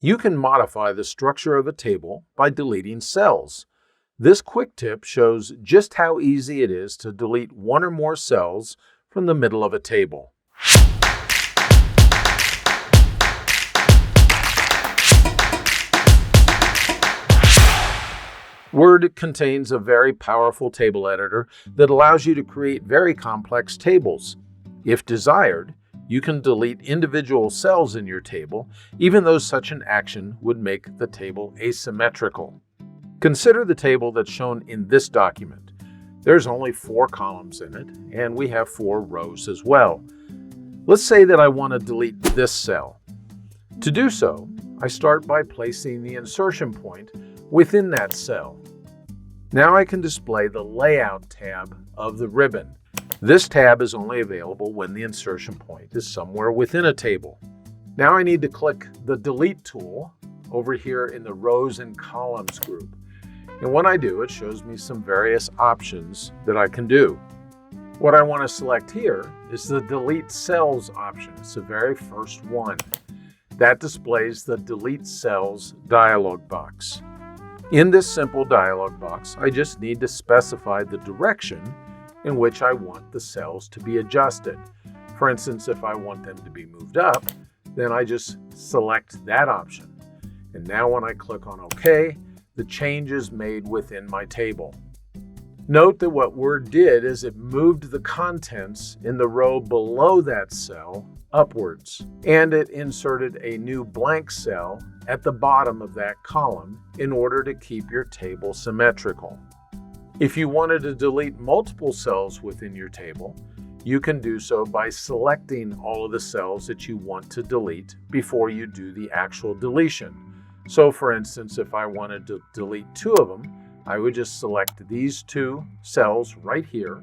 You can modify the structure of a table by deleting cells. This quick tip shows just how easy it is to delete one or more cells from the middle of a table. Word contains a very powerful table editor that allows you to create very complex tables. If desired, you can delete individual cells in your table, even though such an action would make the table asymmetrical. Consider the table that's shown in this document. There's only 4 columns in it, and we have 4 rows as well. Let's say that I want to delete this cell. To do so, I start by placing the insertion point within that cell. Now I can display the Layout tab of the ribbon. This tab is only available when the insertion point is somewhere within a table. Now I need to click the Delete tool over here in the Rows and Columns group. And when I do, it shows me some various options that I can do. What I want to select here is the Delete Cells option. It's the very first one. That displays the Delete Cells dialog box. In this simple dialog box, I just need to specify the direction in which I want the cells to be adjusted. For instance, if I want them to be moved up, then I just select that option. And now when I click on OK, the change is made within my table. Note that what Word did is it moved the contents in the row below that cell upwards, and it inserted a new blank cell at the bottom of that column in order to keep your table symmetrical. If you wanted to delete multiple cells within your table, you can do so by selecting all of the cells that you want to delete before you do the actual deletion. So for instance, if I wanted to delete 2 of them, I would just select these 2 cells right here.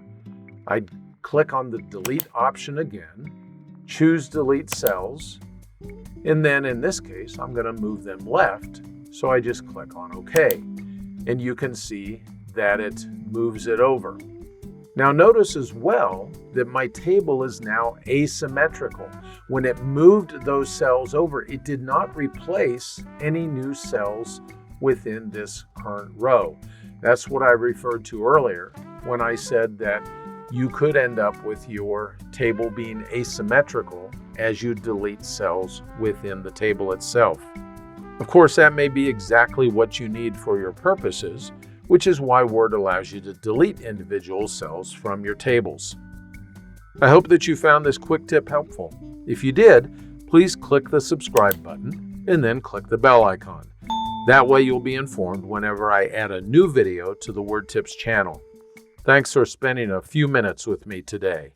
I'd click on the Delete option again, choose Delete Cells, and then in this case, I'm going to move them left, so I just click on OK. And you can see that it moves it over. Now notice as well that my table is now asymmetrical. When it moved those cells over, it did not replace any new cells within this current row. That's what I referred to earlier when I said that you could end up with your table being asymmetrical as you delete cells within the table itself. Of course, that may be exactly what you need for your purposes, which is why Word allows you to delete individual cells from your tables. I hope that you found this quick tip helpful. If you did, please click the subscribe button and then click the bell icon. That way you'll be informed whenever I add a new video to the Word Tips channel. Thanks for spending a few minutes with me today.